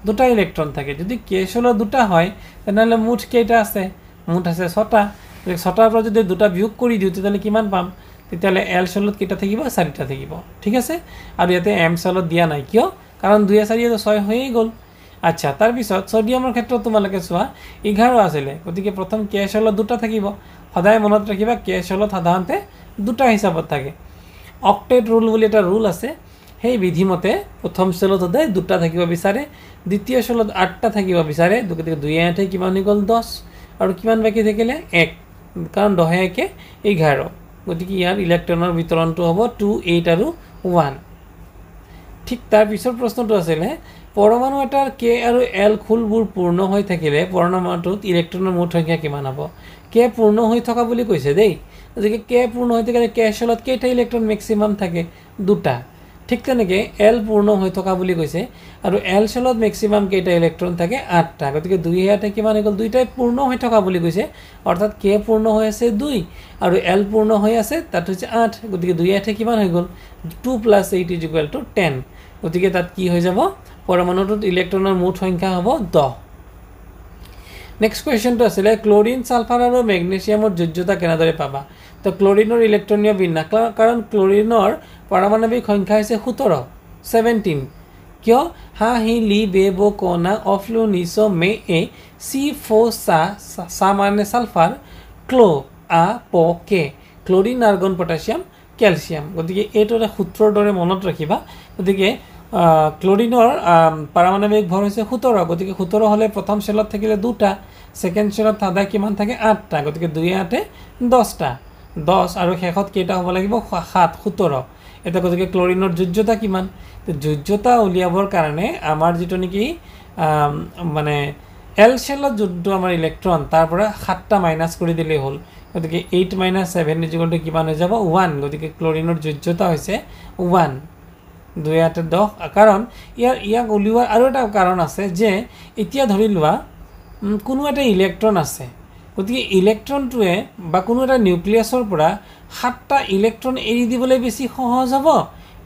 দুটা ইলেক্ট্ৰন থাকে যদি কে শেলত দুটা হয় তেনহলে মুঠ কেইটা আছে মুঠ আছে 6টা 6টাৰ পৰা যদি দুটা বিয়োগ কৰি দিও তেতিয়ালে কিমান পাম তেতিয়ালে এল শেলত কেইটা থাকিব 4টা থাকিব ঠিক আছে আৰু ইয়াতে এম শেলত দিয়া নাই কিয় কাৰণ 2 4 তো 6 হৈয়ে গল আচ্ছা তাৰ পিছত সোডিয়ামৰ ক্ষেত্ৰত তোমালোকে সোৱা 11 আছিল গতিকে প্ৰথম কে শেলত দুটা থাকিব সদায় মনত ৰাখিবা কে শেলত সাধাৰণতে দুটা হিচাপত থাকে অক্টেট ৰুল বুলি এটা ৰুল আছে সেই বিধিমতে প্ৰথম শেলত সদায় দুটা থাকিব বিচাৰে দ্বিতীয় শেলত 8টা থাকিব বিচাৰে গতিকে 2 8 কিমান হৈ গল 10 আৰু কিমান বাকি থাকিলে 1 কাৰণ 10 1 11 গতিকে ইয়াৰ ইলেক্ট্ৰনৰ বিতৰণটো হ'ব 2 8 আৰু 1 ঠিক তাৰ পিছৰ প্ৰশ্নটো আছিল পৰমাণু এটাৰ কে আৰু এল খুলবোৰ পূৰ্ণ হৈ থাকিলে পৰমাণুটোত ইলেক্ট্ৰনৰ মুঠ সংখ্যা কিমান হ'ব কে পূৰ্ণ হৈ থকা বুলি কৈছে দেই গতিকে কে পূৰ্ণ হৈ থাকিলে কে শেলত কেইটা ইলেক্ট্ৰন ম্যাক্সিমাম থাকে দুটা ঠিক তেনেকৈ এল পূৰ্ণ হৈ থকা বুলি কৈছে আৰু এল শেলত ম্যাক্সিমাম কেইটা ইলেক্ট্ৰন থাকে 8টা গতিকে 2 8 কিমান হৈ গল দুইটাই পূৰ্ণ হৈ থকা বুলি কৈছে অৰ্থাৎ কে পূৰ্ণ হৈ আছে 2 আৰু এল পূৰ্ণ হৈ আছে তাত হৈছে 8 গতিকে 2 8 কিমান হৈ গল 2 + 8 = 10 গতিকে তাত কি হৈ যাব পৰমাণুটোত ইলেক্ট্ৰনৰ মুঠ সংখ্যা হ'ব 10 নেক্সট কোৱেশ্চনটো আছিল ক্লোৰিন সালফাৰ আৰু মেগনেছিয়ামৰ যোজ্যতা কেনেদৰে পাবা তো ক্লোৰিনৰ ইলেক্ট্ৰনীয় বিন্যাস কাৰণ ক্লোৰিনৰ পাৰমাণৱিক সংখ্যা হৈছে 17 কিয় লি বেবো কোনা অফ্লো নিছো মে এ C4 সা মানে সালফাৰ ক্লো পো কে ক্লোৰিন আৰ্গন পটাছিয়াম ক্যালসিয়াম গতিকে এইটোৰে সূত্ৰৰ দৰে মনত ৰাখিবা গতিকে ক্লোৰিনৰ পাৰমাণৱিক ভৰ হৈছে 17 গতিকে 17 হলে প্ৰথম শেলত থাকিলে দুটা সেকেন্ড শেলত থাদা কিমান থাকে 8টা গতিকে 2 8 10টা 10 আৰু শেষত কেইটা হ'ব লাগিব 7 17 এটা গতিকে ক্লোৰিনৰ যোজ্যতা কিমান তো যোজ্যতা উলিয়াবৰ কাৰণে আমাৰ যেটো নেকি মানে এল শেলত যোনটো আমাৰ ইলেক্ট্ৰন তাৰ পৰা 7টা মাইনাস কৰি দিলে হল গতিকে 8 - 7 কিমান হৈ যাব 1 গতিকে ক্লোৰিনৰ যোজ্যতা হৈছে 1 2 8 10 কাৰণ ইয়াক উলিওৱাৰ আৰু এটা কাৰণ আছে যে এতিয়া ধৰি লোৱা কোনো এটা ইলেক্ট্ৰন আছে গতিকে ইলেক্ট্ৰনটোৱে বা কোনো এটা নিউক্লিয়াছৰ পৰা 7টা ইলেক্ট্ৰন এৰি দিবলৈ বেছি সহজ হ'ব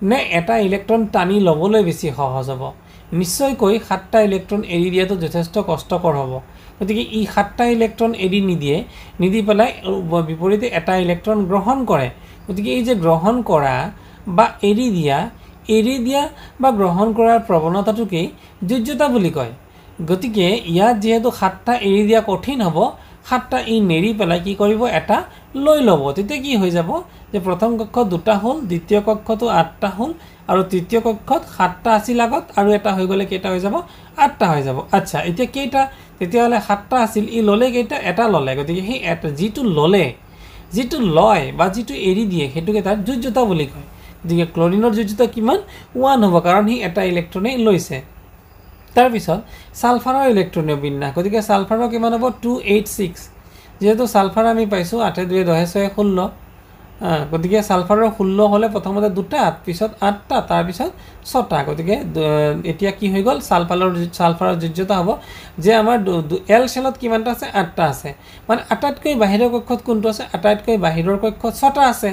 নে এটা ইলেক্ট্ৰন টানি লবলৈ বেছি সহজ হ'ব নিশ্চয়কৈ 7টা ইলেক্ট্ৰন এৰি দিয়াটো যথেষ্ট কষ্টকৰ হ'ব গতিকে ই 7টা ইলেক্ট্ৰন এৰি নিদি পেলাই বিপৰীতে এটা ইলেক্ট্ৰন গ্ৰহণ কৰে গতিকে এই যে গ্ৰহণ কৰা বা এৰি দিয়া বা গ্ৰহণ কৰাৰ প্ৰৱণতাটোকে যোজ্যতা বুলি কয় গতিকে ইয়াত যেহেতু 7টা এৰি দিয়া কঠিন হ'ব 7টা ই নেৰি পেলাই কি কৰিব এটা লৈ ল'ব তেতিয়া কি হৈ যাব যে প্ৰথম কক্ষত 2টা হ'ল দ্বিতীয় কক্ষতো 8টা হ'ল আৰু তৃতীয় কক্ষত 7টা আছিল আগত আৰু এটা হৈ গ'লে কেইটা হৈ যাব 8টা হৈ যাব আচ্ছা এতিয়া কেইটা তেতিয়াহ'লে 7টা আছিল ই ল'লে কেইটা এটা ল'লে গতিকে সেই এটা যিটো লয় বা যিটো এৰি দিয়ে সেইটোকে তাৰ যোজ্যতা বুলি কয় গতিকে ক্লৰিনৰ যোজ্যতা কিমান 1 হ'ব কাৰণ সি এটা ইলেক্ট্ৰনে লৈছে তাৰপিছত সালফাৰৰ ইলেক্ট্ৰনীয় বিন্যাস গতিকে সালফাৰৰ কিমান হ'ব 286 যেহেতু সালফাৰ আমি পাইছোঁ 8 2 10 6 16 গতিকে সালফাৰৰ 16 হ'লে প্ৰথমতে 2টা পিছত 8টা তাৰপিছত 6টা গতিকে এতিয়া কি হৈ গ'ল সালফাৰৰ যোজ্যতা হ'ব যে আমাৰ এল শেলত কিমানটা আছে 8টা আছে মানে আটাইতকৈ বাহিৰৰ কক্ষত কোনটো আছে আটাইতকৈ বাহিৰৰ কক্ষত 6টা আছে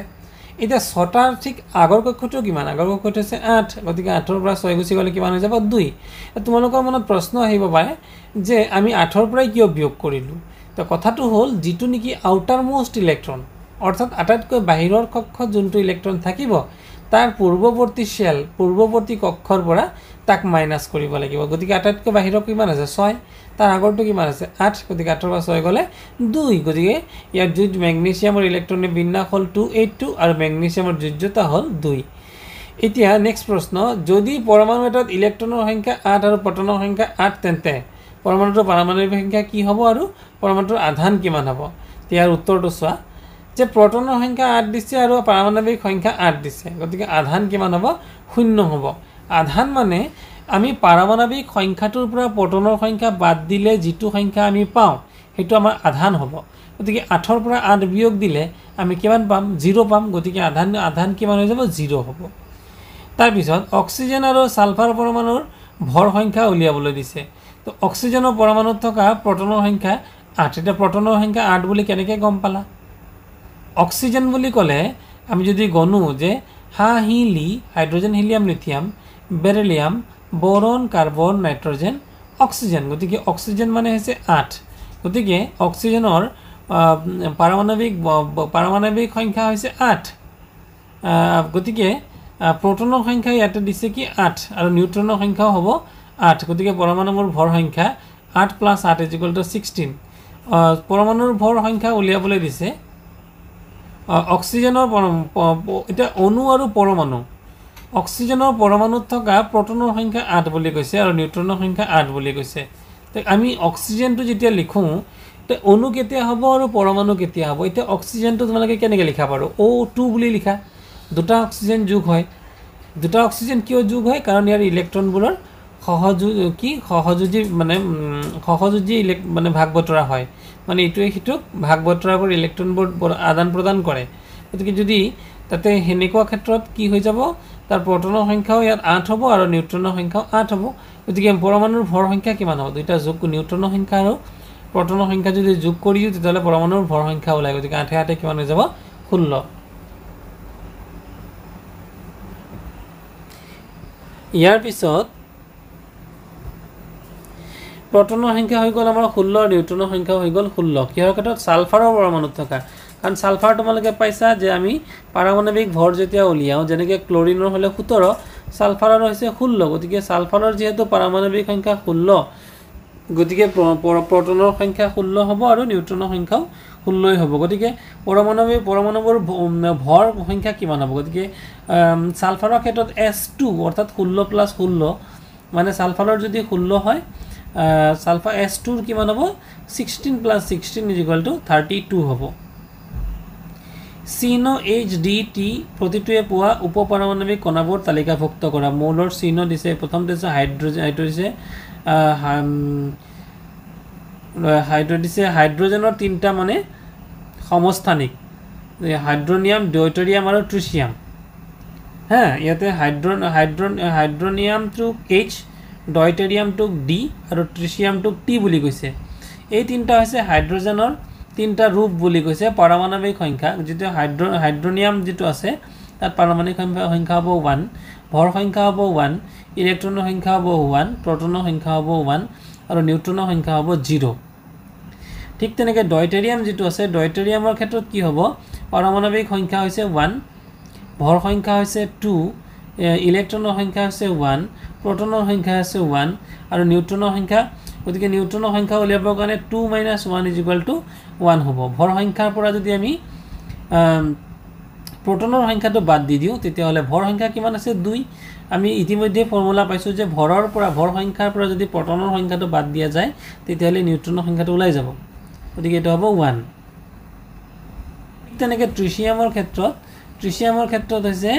এতিয়া 6টাৰ ঠিক আগৰ কক্ষটো কিমান আগৰ কক্ষটো আছে 8 গতিকে 8ৰ পৰা 6 গুচি গ'লে কিমান হৈ যাব 2 তোমালোকৰ মনত প্ৰশ্ন আহিব পাৰে যে আমি 8ৰ পৰা কিয় বিয়োগ কৰিলো তো কথাটো হ'ল যিটো নেকি আউটাৰ মোষ্ট ইলেক্ট্ৰন অৰ্থাৎ আটাইতকৈ বাহিৰৰ কক্ষত যোনটো ইলেক্ট্ৰন থাকিব তাৰ পূৰ্বৱৰ্তী কক্ষৰ পৰা তাক মাইনাস কৰিব লাগিব গতিকে আটাইতকৈ বাহিৰৰ কিমান আছে 6 তাৰ আগৰটো কিমান আছে 8 গতিকে 8ৰ পৰা 6 গ'লে 2 গতিকে ইয়াৰ যোজ ম্যাগনেসিয়ামৰ ইলেক্ট্ৰনৰ বিন্যাস হ'ল 282 আৰু ম্যাগনেসিয়ামৰ যোজ্যতা হ'ল 2 এতিয়া নেক্সট প্ৰশ্ন যদি পৰমাণু এটাত ইলেক্ট্ৰনৰ সংখ্যা 8 আৰু প্ৰটনৰ সংখ্যা 8 তেন্তে পৰমাণুটোৰ পাৰমাণৱিক সংখ্যা কি হ'ব আৰু পৰমাণুটোৰ আধান কিমান হ'ব ইয়াৰ উত্তৰটো চোৱা যে প্ৰটনৰ সংখ্যা 8 দিছে আৰু পাৰমাণৱিক সংখ্যা 8 দিছে গতিকে আধান কিমান হ'ব 0 হ'ব আধান মানে আমি পাৰমাণৱিক সংখ্যাটোৰ পৰা প্ৰটনৰ সংখ্যা বাদ দিলে যিটো সংখ্যা আমি পাওঁ হেতু আমাৰ আধান হ'ব গতিকে 8ৰ পৰা 8 বিয়োগ দিলে আমি কিমান পাম 0 পাম গতিকে আধান কিমান হৈ যাব 0 হ'ব তাৰ পিছত অক্সিজেন আৰু সালফাৰ পৰমাণুৰ ভৰ সংখ্যা উলিয়াবলৈ দিছে তো অক্সিজেনৰ পৰমাণুত থকা প্ৰটনৰ সংখ্যা 8 এটা প্ৰটনৰ সংখ্যা 8 বুলি কেনেকৈ গম পালা অক্সিজেন বুলি ক'লে আমি যদি গণো যে লি hydrogen helium lithium beryllium boron carbon nitrogen oxygen গতিকে অক্সিজেন মানে হৈছে 8 গতিকে অক্সিজেনৰ পাৰমাণৱিক সংখ্যা হৈছে 8 গতিকে প্ৰটনৰ সংখ্যা ইয়াতে দিছে কি 8 আৰু নিউট্ৰনৰ সংখ্যাও হ'ব 8 গতিকে পৰমাণুৰ ভৰ সংখ্যা 8 + 8 = 16 পৰমাণুৰ ভৰ সংখ্যা উলিয়াবলৈ দিছে অক্সিজেনৰ এটা অণু আৰু পৰমাণু অক্সিজেনৰ পৰমাণুত থকা প্ৰটনৰ সংখ্যা 8 বুলি কৈছে আৰু নিউট্ৰনৰ সংখ্যা 8 বুলি কৈছে তো আমি অক্সিজেনটো যেতিয়া লিখো তো অণু কেতিয়া হ'ব আৰু পৰমাণু কেতিয়া হ'ব এটা অক্সিজেনটো তোমালোকে কেনেকৈ লিখা পাৰো O2 বুলি লিখা দুটা অক্সিজেন যোগ হয় দুটা অক্সিজেন কিয় যোগ হয় কাৰণ ইয়াৰ ইলেক্ট্ৰনবোৰৰ সহযোগী মানে ভাগ বতৰা হয় মানে ইটোৱে সিটোক ভাগ বতৰা কৰি ইলেক্ট্ৰনবোৰ আদান প্ৰদান কৰে গতিকে যদি তাতে হেনেকুৱা ক্ষেত্ৰত কি হৈ যাব তাৰ প্ৰটনৰ সংখ্যাও ইয়াত 8 হ'ব আৰু নিউট্ৰনৰ সংখ্যাও 8 হ'ব গতিকে পৰমাণুৰ ভৰ সংখ্যা কিমান হ'ব দুইটা যোগ নিউট্ৰনৰ সংখ্যা আৰু প্ৰটনৰ সংখ্যা যদি যোগ কৰি দিও তেতিয়াহ'লে পৰমাণুৰ ভৰ সংখ্যা ওলাই গতিকে 8 8 কিমান হৈ যাব 16 ইয়াৰ পিছত প্ৰটনৰ সংখ্যা হৈ গ'ল আমাৰ 16 আৰু নিউট্ৰনৰ সংখ্যা হৈ গ'ল 16 কিহৰ ক্ষেত্ৰত সালফাৰৰ পৰমাণুত থকা কাৰণ সালফাৰ তোমালোকে পাইছা যে আমি পাৰমাণৱিক ভৰ যেতিয়া উলিয়াও যেনেকৈ ক্লৰিনৰ হ'লে 17 সালফাৰৰ হৈছে 16 গতিকে সালফাৰৰ যেহেতু পাৰমাণৱিক সংখ্যা 16 গতিকে প্ৰটনৰ সংখ্যা 16 হ'ব আৰু নিউট্ৰনৰ সংখ্যাও 16 হ'ব গতিকে পৰমাণুৰ ভৰ সংখ্যা কিমান হ'ব গতিকে সালফাৰৰ ক্ষেত্ৰত S2 অৰ্থাৎ 16 + 16 মানে সালফাৰৰ যদি 16 হয় সালফাৰ S2 কিমান হ'ব 16 + 16 = 32 হ'ব চিহ্ন HDT প্ৰতিটোৱে পোৱা উপপাৰমাণৱিক কণাবোৰ তালিকাভুক্ত কৰা মৌলৰ চিহ্ন দিছে প্ৰথমতে আছে হাইড্ৰোজেনৰ তিনটা মানে সমস্থানিক হাইড্ৰোনিয়াম deuterium আৰু ট্ৰিচিয়াম ইয়াতে হাইড্ৰোনিয়ামটো H deuterium to D আৰু ট্ৰিচিয়াম to T বুলি কৈছে এই তিনটা হৈছে হাইড্ৰোজেনৰ তিনটা ৰূপ বুলি কৈছে পাৰমাণৱিক সংখ্যা যেটো হাইড্ৰোনিয়াম যেটো আছে তাত পাৰমাণৱিক সংখ্যা হ'ব 1 ভৰ সংখ্যা হ'ব 1 ইলেক্ট্ৰনৰ সংখ্যা হ'ব 1 প্ৰটনৰ সংখ্যা হ'ব 1 আৰু নিউট্ৰনৰ সংখ্যা হ'ব 0 ঠিক তেনেকৈ ডয়টেৰিয়াম যেটো আছে ডয়টেৰিয়ামৰ ক্ষেত্ৰত কি হ'ব পাৰমাণৱিক সংখ্যা হৈছে 1 ভৰ সংখ্যা হৈছে 2 ইলেক্ট্ৰনৰ সংখ্যা হৈছে 1 প্ৰটনৰ সংখ্যা হৈছে 1 আৰু নিউট্ৰনৰ সংখ্যা গতিকে নিউট্ৰনৰ সংখ্যা উলিয়াবৰ কাৰণে 2 - 1 = 1 হ'ব ভৰ সংখ্যাৰ পৰা যদি আমি প্ৰটনৰ সংখ্যাটো বাদ দি দিওঁ তেতিয়াহ'লে ভৰ সংখ্যা কিমান আছে 2 আমি ইতিমধ্যে ফৰ্মুলা পাইছো যে ভৰ সংখ্যাৰ পৰা যদি প্ৰটনৰ সংখ্যাটো বাদ দিয়া যায় তেতিয়াহ'লে নিউট্ৰনৰ সংখ্যাটো ওলাই যাব গতিকে এটা হ'ব 1 তেনেকৈ ট্ৰিচিয়ামৰ ক্ষেত্ৰত হৈছে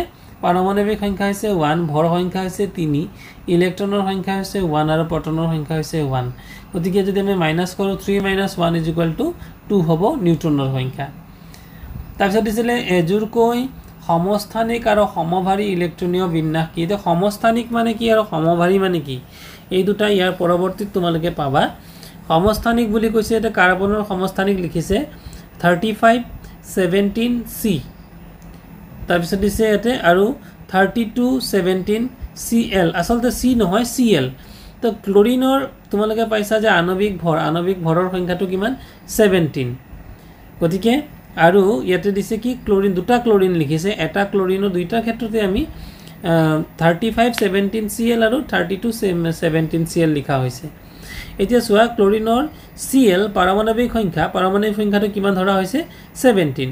পাৰমাণৱিক সংখ্যা হৈছে 1 ভৰ সংখ্যা হৈছে 3 ইলেক্ট্ৰনৰ সংখ্যা হৈছে 1 আৰু প্ৰটনৰ সংখ্যা হৈছে 1 গতিকে যদি আমি মাইনাস কৰোঁ 3 - 1 = 2 হ'ব নিউট্ৰনৰ সংখ্যা তাৰপিছত দিছিলে এজোৰকৈ সমস্থানিক আৰু সমভাৰী ইলেক্ট্ৰনীয় বিন্যাস কি এটা সমস্থানিক মানে কি আৰু সমভাৰী মানে কি এই দুটা ইয়াৰ পৰৱৰ্তীত তোমালোকে পাবা সমস্থানিক বুলি কৈছে এটা কাৰ্বনৰ সমস্থানিক লিখিছে 3517C তাৰপিছত দিছে এতে আৰু 3217Cl আসলতে C নহয় Cl তো ক্লোৰিনৰ তোমালোকে পাইছা যে আণৱিক ভৰৰ সংখ্যাটো কিমান 17 গতিকে আৰু ইয়াতে দিছে কি ক্লোৰিন দুটা ক্লোৰিন লিখিছে এটা ক্লোৰিনৰ দুইটা ক্ষেত্ৰতে আমি 3517Cl আৰু 3217Cl লিখা হৈছে এতিয়া চোৱা ক্লোৰিনৰ Cl পাৰমাণৱিক সংখ্যাটো কিমান ধৰা হৈছে 17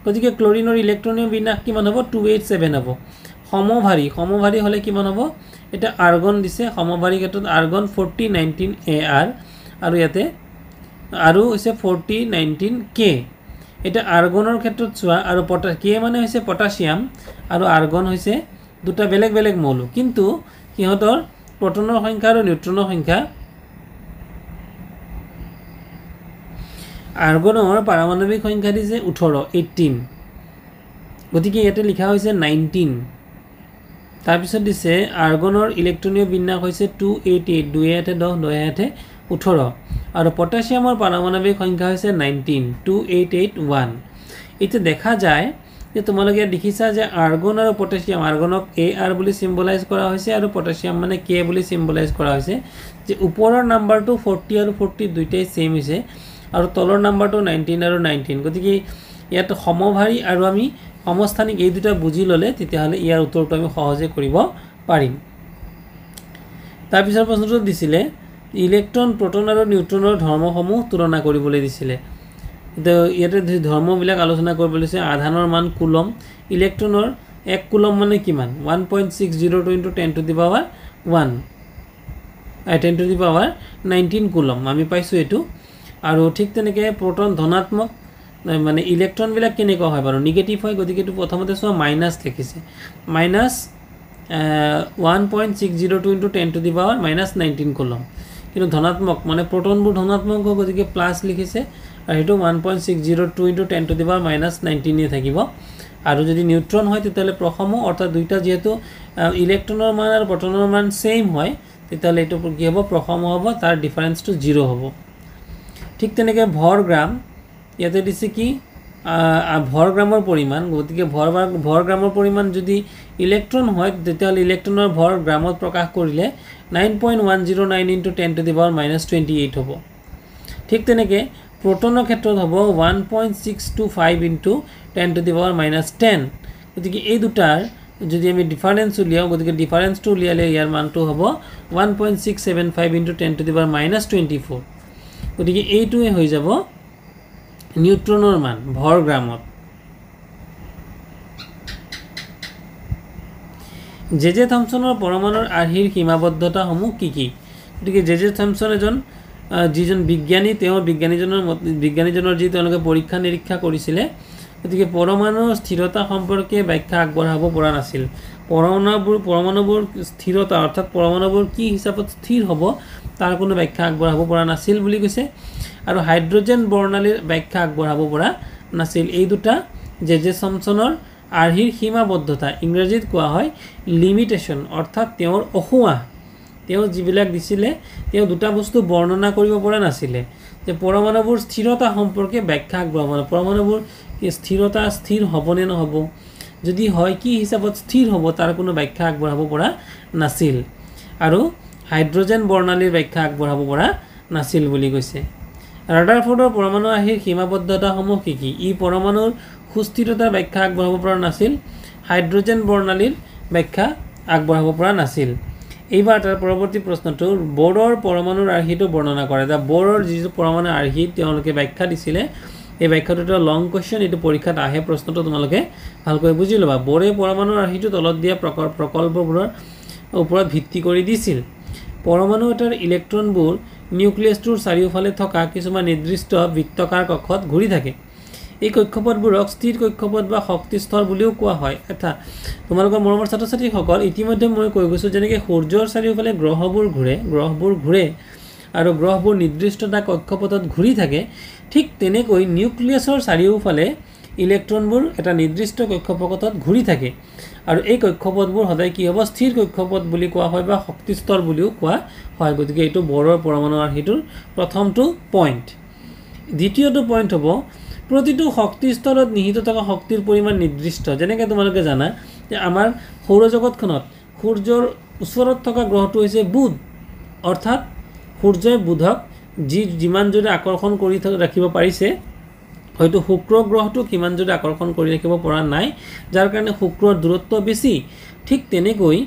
গতিকে ক্লোৰিনৰ ইলেক্ট্ৰনীয় বিন্যাস কিমান হ'ব 287 হ'ব সমভাৰী হলে কিমান হ'ব এটা আৰ্গন দিছে সমভাৰী ক্ষেত্ৰত আৰ্গন 4019Ar আৰু ইয়াতে আৰু হৈছে 4019K এটা আৰ্গনৰ ক্ষেত্ৰত চোৱা আৰু কে মানে হৈছে পটাছিয়াম আৰু আৰ্গন হৈছে দুটা বেলেগ মৌল কিন্তু কিহতৰ প্ৰটনৰ সংখ্যা আৰু নিউট্ৰনৰ সংখ্যা আৰ্গনৰ পাৰমাণৱিক সংখ্যা দিছে 18 গতিকে ইয়াতে লিখা হৈছে 19 তাৰপিছত দিছে আৰ্গনৰ ইলেক্ট্ৰনীয় বিন্যাস হৈছে 288 2 10 10 18 আৰু পটাছিয়ামৰ পাৰমাণৱিক সংখ্যা হৈছে 19 2881 এটা দেখা যায় যে তোমালোকে দেখিছা যে আৰ্গন আৰু পটাছিয়াম আৰ্গনক Ar বুলি সিম্বলাইজ কৰা হৈছে আৰু পটাছিয়াম মানে K বুলি সিম্বলাইজ কৰা হৈছে যে ওপৰৰ নাম্বাৰটো 40 আৰু 40 দুইটাই সেম হৈছে আৰু তলৰ নাম্বাৰটো 19 আৰু 19 গতিকে ইয়াত সমভাৰী আৰু আমি সমস্থানিক এই দুটা বুজি ললে তেতিয়াহলে ইয়াৰ উত্তৰটো আমি সহজে কৰিব পাৰিম তাৰ পিছৰ প্ৰশ্নটো দিছিলে ইলেক্ট্ৰন প্ৰটন আৰু নিউট্ৰনৰ ধৰ্মসমূহ তুলনা কৰিবলৈ দিছিলে ইয়াতে ধৰ্মবিলাক আলোচনা কৰিবলৈ দিছে আধানৰ মান কুলম ইলেক্ট্ৰনৰ 1 কুলম মানে কিমান 1.602 × 10⁻1 10⁻19 কুলম আমি পাইছো এটো আৰু ঠিক তেনেকৈ প্ৰটন ধনাত্মক মানে ইলেক্ট্ৰন বিলাক কেনেকৈ হয় বাৰু নেগেটিভ হয় গতিকে এটো প্ৰথমতে চোৱা মাইনাস লিখিছে মাইনাস 1.602 × 10⁻19 কুলম কিন্তু ধনাত্মক মানে প্ৰটনবোৰ ধনাত্মক গতিকে প্লাস লিখিছে আৰু এটো 1.602 × 10⁻19 এ থাকিব আৰু যদি নিউট্ৰন হয় তেতিয়ালে প্ৰথম অৰ্থাৎ দুইটা যেহেতু ইলেক্ট্ৰনৰ মান আৰু প্ৰটনৰ মান সেম হয় তেতিয়ালে এটো কি হ'ব প্ৰথম হ'ব তাৰ ডিফাৰেন্সটো 0 হ'ব ঠিক তেনেকৈ ভৰ গ্ৰাম ইয়াতে দিছে কি ভৰ গ্ৰামৰ পৰিমাণ গতিকে ভৰ গ্ৰামৰ পৰিমাণ যদি ইলেক্ট্ৰন হয় তেতিয়ালে ইলেক্ট্ৰনৰ ভৰ গ্ৰামত প্ৰকাশ কৰিলে 9.109 × 10⁻28 হ'ব ঠিক তেনেকৈ প্ৰটনৰ ক্ষেত্ৰত হ'ব 1.625 × 10⁻10 গতিকে এই দুটাৰ যদি আমি ডিফাৰেন্স উলিয়াও গতিকে ডিফাৰেন্সটো উলিয়ালে ইয়াৰ মানটো হ'ব 1.675 × 10⁻24 গতিকে এইটোৱে হৈ যাব নিউট্ৰনৰ মান ভৰ গ্ৰামত জে থমসনৰ পৰমাণুৰ আৰ্হিৰ সীমাবদ্ধতা সমূহ কি গতিকে জে থমসন এজন যিজন বিজ্ঞানী তেওঁৰ বিজ্ঞানীজনৰ যি তেওঁলোকে পৰীক্ষা নিৰীক্ষা কৰিছিলে গতিকে পৰমাণুৰ স্থিৰতা সম্পৰ্কে ব্যাখ্যা আগবঢ়াব পৰা নাছিল পৰমাণুবোৰ স্থিৰতা অৰ্থাৎ পৰমাণুবোৰ কি হিচাপত স্থিৰ হ'ব তাৰ কোনো ব্যাখ্যা আগবঢ়াব পৰা নাছিল বুলি কৈছে আৰু হাইড্ৰোজেন বৰ্ণালীৰ ব্যাখ্যা আগবঢ়াব পৰা নাছিল এই দুটা জে থমসনৰ আৰ্হিৰ সীমাবদ্ধতা ইংৰাজীত কোৱা হয় লিমিটেশন অৰ্থাৎ তেওঁৰ অসুৱা তেওঁ যিবিলাক দিছিলে তেওঁ দুটা বস্তু বৰ্ণনা কৰিব পৰা নাছিলে যে পৰমাণুবোৰ স্থিৰতা সম্পৰ্কে ব্যাখ্যা আগবঢ়াব পৰমাণুবোৰ স্থিৰতা স্থিৰ হ'ব নে নহ'ব যদি হয় কি হিচাপত স্থিৰ হ'ব তাৰ কোনো ব্যাখ্যা আগবঢ়াব পৰা নাছিল আৰু হাইড্ৰোজেন বৰ্ণালীৰ ব্যাখ্যা আগবঢ়াব পৰা নাছিল বুলি কৈছে ৰাদাৰফৰ্ডৰ পৰমাণু আৰ্হিৰ সীমাবদ্ধতাসমূহ কি কি ই পৰমাণুৰ সুস্থিৰতাৰ ব্যাখ্যা আগবঢ়াব পৰা নাছিল হাইড্ৰোজেন বৰ্ণালীৰ ব্যাখ্যা আগবঢ়াব পৰা নাছিল এইবাৰ তাৰ পৰৱৰ্তী প্ৰশ্নটো বৰৰ পৰমাণুৰ আৰ্হিটো বৰ্ণনা কৰে দা বৰৰ যিটো পৰমাণু আৰ্হি তেওঁলোকে ব্যাখ্যা দিছিলে এই ব্যাখ্যাটো এটা লং কোৱেশ্চন এটো পৰীক্ষাত আহে প্ৰশ্নটো তোমালোকে ভালকৈ বুজি লবা বৰে পৰমাণুৰ আৰ্হিটো তলত দিয়া প্ৰকল্পবোৰৰ ওপৰত ভিত্তি কৰি দিছিল পৰমাণু এটাৰ ইলেক্ট্ৰনবোৰ নিউক্লিয়াছটোৰ চাৰিওফালে থকা কিছুমান নিৰ্দিষ্ট বৃত্তাকাৰ কক্ষত ঘূৰি থাকে এই কক্ষপথবোৰক স্থিৰ কক্ষপথ বা শক্তি স্তৰ বুলিও কোৱা হয় এটা তোমালোকৰ মৰমৰ ছাত্ৰ-ছাত্ৰীসকল ইতিমধ্যে মই কৈ গৈছো যেনেকৈ সূৰ্যৰ চাৰিওফালে গ্ৰহবোৰ ঘূৰে আৰু গ্ৰহবোৰ নিৰ্দিষ্ট এটা কক্ষপথত ঘূৰি থাকে ঠিক তেনেকৈ নিউক্লিয়াছৰ চাৰিওফালে ইলেক্ট্ৰনবোৰ এটা নিৰ্দিষ্ট কক্ষপথত ঘূৰি থাকে আৰু এই কক্ষপথবোৰ সদায় কি হ'ব স্থিৰ কক্ষপথ বুলি কোৱা হয় বা শক্তি স্তৰ বুলিও কোৱা হয় গতিকে এইটো বৰৰ পৰমাণু আৰ্হিটোৰ প্ৰথমটো পইণ্ট দ্বিতীয়টো পইণ্ট হ'ব প্ৰতিটো শক্তি স্তৰত নিহিত থকা শক্তিৰ পৰিমাণ নিৰ্দিষ্ট যেনেকৈ তোমালোকে জানা যে আমাৰ সৌৰজগতখনত সূৰ্যৰ ওচৰত থকা গ্ৰহটো হৈছে বুধ অৰ্থাৎ সূৰ্যই বুধক যিমান জোৰে আকৰ্ষণ কৰি ৰাখিব পাৰিছে হয়তো শুক্ৰ গ্ৰহটো কিমান জোৰে আকৰ্ষণ কৰি ৰাখিব পৰা নাই যাৰ কাৰণে শুক্ৰৰ দূৰত্ব বেছি ঠিক তেনেকৈ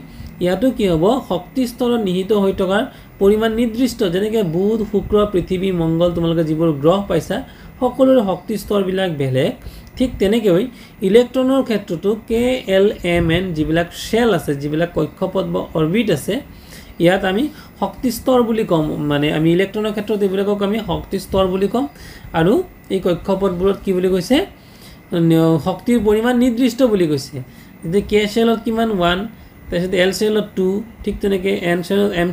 ইয়াতো কি হ'ব শক্তি স্তৰত নিহিত হৈ থকাৰ পৰিমাণ নিৰ্দিষ্ট যেনেকৈ বুধ শুক্ৰ পৃথিৱী মংগল তোমালোকে যিবোৰ গ্ৰহ পাইছা সকলোৰে শক্তি স্তৰবিলাক বেলেগ ঠিক তেনেকৈ ইলেক্ট্ৰনৰ ক্ষেত্ৰতো KLMN যিবিলাক শেল আছে যিবিলাক কক্ষপথ বা অৰবিট আছে ইয়াত আমি শক্তি স্তৰ বুলি কম মানে আমি ইলেক্ট্ৰনৰ ক্ষেত্ৰত এইবিলাকক আমি শক্তি স্তৰ বুলি কম আৰু এই কক্ষপথবোৰত কি বুলি কৈছে শক্তিৰ পৰিমাণ নিৰ্দিষ্ট বুলি কৈছে যে K শেলত কিমান 1 তাৰপিছত L শেলত 2 ঠিক তেনেকৈ M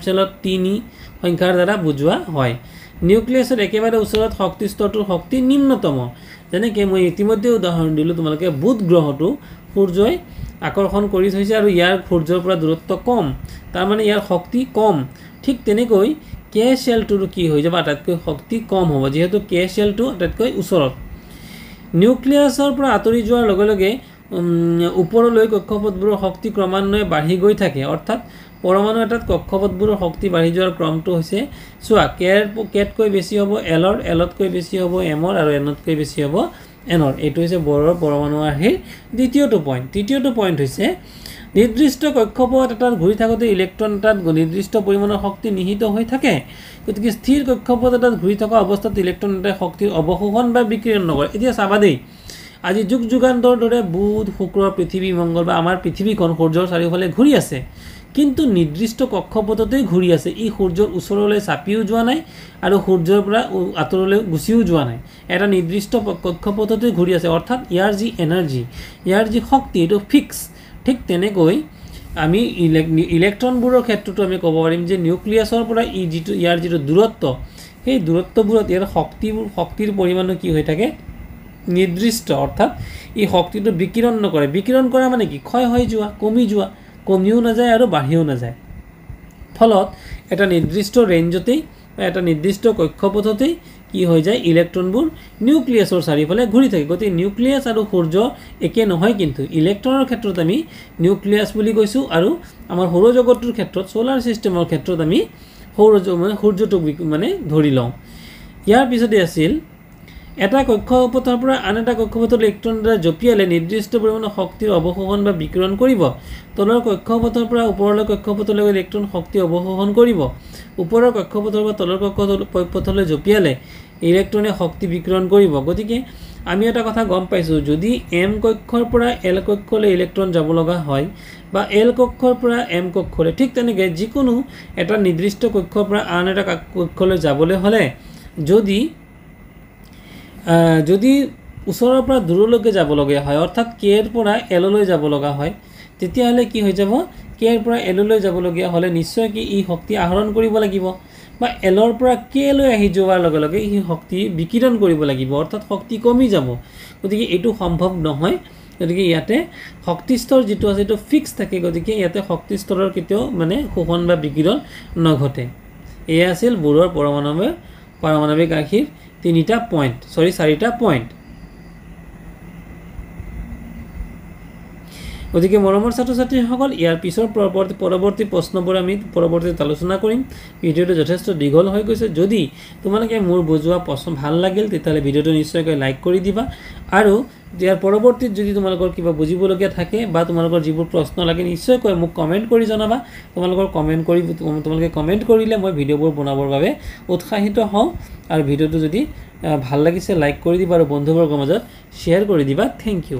শেলত 3 সংখ্যাৰ দ্বাৰা বুজোৱা হয় নিউক্লিয়াছৰ একেবাৰে ওচৰত শক্তি স্তৰটোৰ শক্তি নিম্নতম যেনেকৈ মই ইতিমধ্যে উদাহৰণ দিলোঁ তোমালোকে বুধ গ্ৰহটো সূৰ্যই আকৰ্ষণ কৰি থৈছে আৰু ইয়াৰ সূৰ্যৰ পৰা দূৰত্ব কম তাৰ মানে ইয়াৰ শক্তি কম ঠিক তেনেকৈ K শেলটোৰ কি হৈ যাব আটাইতকৈ শক্তি কম হ'ব যেহেতু K শেলটো আটাইতকৈ ওচৰত নিউক্লিয়াছৰ পৰা আঁতৰি যোৱাৰ লগে লগে ওপৰলৈ কক্ষপথবোৰৰ শক্তি ক্ৰমান্বয়ে বাঢ়ি গৈ থাকে অৰ্থাৎ পৰমাণু এটাত কক্ষপথবোৰৰ শক্তি বাঢ়ি যোৱাৰ ক্ৰমটো হৈছে চোৱা কেতকৈ বেছি হ'ব এলতকৈ বেছি হ'ব এমৰ আৰু এনতকৈ বেছি হ'ব এনৰ এইটো হৈছে বৰৰ পৰমাণু আৰ্হিৰ দ্বিতীয়টো পইণ্ট তৃতীয়টো পইণ্ট হৈছে নিৰ্দিষ্ট কক্ষপথ এটাত ঘূৰি থাকোঁতে ইলেক্ট্ৰন এটাত নিৰ্দিষ্ট পৰিমাণৰ শক্তি নিহিত হৈ থাকে গতিকে স্থিৰ কক্ষপথ এটাত ঘূৰি থকা অৱস্থাত ইলেক্ট্ৰন এটাই শক্তিৰ অৱশোষণ বা বিকিৰণ নকৰে এতিয়া চাবা দেই আজি যুগ যুগান্তৰ দৰে বুধ শুক্ৰ পৃথিৱী মংগল বা আমাৰ পৃথিৱীখন সূৰ্যৰ চাৰিওফালে ঘূৰি আছে কিন্তু নিৰ্দিষ্ট কক্ষপথতেই ঘূৰি আছে ই সূৰ্যৰ ওচৰলৈ চাপিও যোৱা নাই আৰু সূৰ্যৰ পৰা আঁতৰলৈ গুচিও যোৱা নাই এটা নিৰ্দিষ্ট কক্ষপথতে ঘূৰি আছে অৰ্থাৎ ইয়াৰ যি এনাৰ্জি ইয়াৰ যি শক্তি এইটো ফিক্স ঠিক তেনেকৈ আমি ইলেক্ট্ৰনবোৰৰ ক্ষেত্ৰতো আমি ক'ব পাৰিম যে নিউক্লিয়াছৰ পৰা ইয়াৰ যিটো দূৰত্ব সেই দূৰত্ববোৰত ইয়াৰ শক্তিৰ পৰিমাণো কি হৈ থাকে নিৰ্দিষ্ট অৰ্থাৎ এই শক্তিটো বিকিৰণ নকৰে বিকিৰণ কৰা মানে কি ক্ষয় হৈ যোৱা কমিও নাযায় আৰু বাঢ়িও নাযায় ফলত এটা নিৰ্দিষ্ট ৰেঞ্জতেই বা এটা নিৰ্দিষ্ট কক্ষপথতেই কি হৈ যায় ইলেক্ট্ৰনবোৰ নিউক্লিয়াছৰ চাৰিওফালে ঘূৰি থাকে গতিকে নিউক্লিয়াছ আৰু সূৰ্য একে নহয় কিন্তু ইলেক্ট্ৰনৰ ক্ষেত্ৰত আমি নিউক্লিয়াছ বুলি কৈছোঁ আৰু আমাৰ সৌৰজগতটোৰ ক্ষেত্ৰত সোলাৰ সিস্টেমৰ ক্ষেত্ৰত আমি সূৰ্যটোক মানে ধৰি লওঁ ইয়াৰ পিছতে আছিল এটা কক্ষপথৰ পৰা আন এটা কক্ষপথৰ ইলেক্ট্ৰন দ্বাৰা জপিয়ালে নিৰ্দিষ্ট পৰিমাণৰ শক্তিৰ অৱশোষণ বা বিকিৰণ কৰিব তলৰ কক্ষপথৰ পৰা ওপৰলৈ কক্ষপথলৈ ইলেক্ট্ৰন শক্তি অৱশোষণ কৰিব ওপৰৰ কক্ষপথৰ পৰা তলৰ কক্ষপথলৈ জপিয়ালে ইলেক্ট্ৰনে শক্তি বিকিৰণ কৰিব গতিকে আমি এটা কথা গম পাইছোঁ যদি M কক্ষৰ পৰা L কক্ষলৈ ইলেক্ট্ৰন যাব লগা হয় বা L কক্ষৰ পৰা M কক্ষলৈ ঠিক তেনেকৈ যিকোনো এটা নিৰ্দিষ্ট কক্ষৰ পৰা আন এটা কক্ষলৈ যাবলৈ হ'লে যদি ওচৰৰ পৰা দূৰলৈকে যাব লগা হয় অৰ্থাৎ K ৰ পৰা L লৈ যাব লগা হয় তেতিয়াহ'লে কি হৈ যাব K ৰ পৰা L লৈ যাবলগীয়া হ'লে নিশ্চয় কি ই শক্তি আহৰণ কৰিব লাগিব বা L ৰ পৰা K লৈ আহি যোৱাৰ লগে লগে ই শক্তি বিকিৰণ কৰিব লাগিব অৰ্থাৎ শক্তি কমি যাব গতিকে এইটো সম্ভৱ নহয় গতিকে ইয়াতে শক্তি স্তৰ যিটো আছে এইটো ফিক্স থাকে গতিকে ইয়াতে শক্তি স্তৰৰ কেতিয়াও মানে শোষণ বা বিকিৰণ নঘটে এয়া আছিল বৰৰ পাৰমাণৱিক আৰ্হিৰ চাৰিটা পইণ্ট গতিকে মৰমৰ ছাত্ৰ ছাত্ৰীসকল ইয়াৰ পিছৰ পৰৱৰ্তী প্ৰশ্নবোৰ আমি পৰৱৰ্তীত আলোচনা কৰিম। ভিডিঅ'টো যথেষ্ট দীঘল হৈ গৈছে। যদি তোমালোকে মোৰ বুজোৱা প্ৰশ্ন ভাল লাগিল তেতিয়াহ'লে ভিডিঅ'টো নিশ্চয়কৈ লাইক কৰি দিবা আৰু ইয়াৰ পৰৱৰ্তীত যদি তোমালোকৰ কিবা বুজিবলগীয়া থাকে বা তোমালোকৰ যিবোৰ প্ৰশ্ন লাগে নিশ্চয়কৈ মোক কমেণ্ট কৰি জনাবা। তোমালোকে কমেণ্ট কৰিলে মই ভিডিঅ'বোৰ বনাবৰ বাবে উৎসাহিত হওঁ আৰু ভিডিঅ'টো যদি ভাল লাগিছে লাইক কৰি দিবা আৰু বন্ধুবৰ্গৰ মাজত শ্বেয়াৰ কৰি দিবা। Thank U.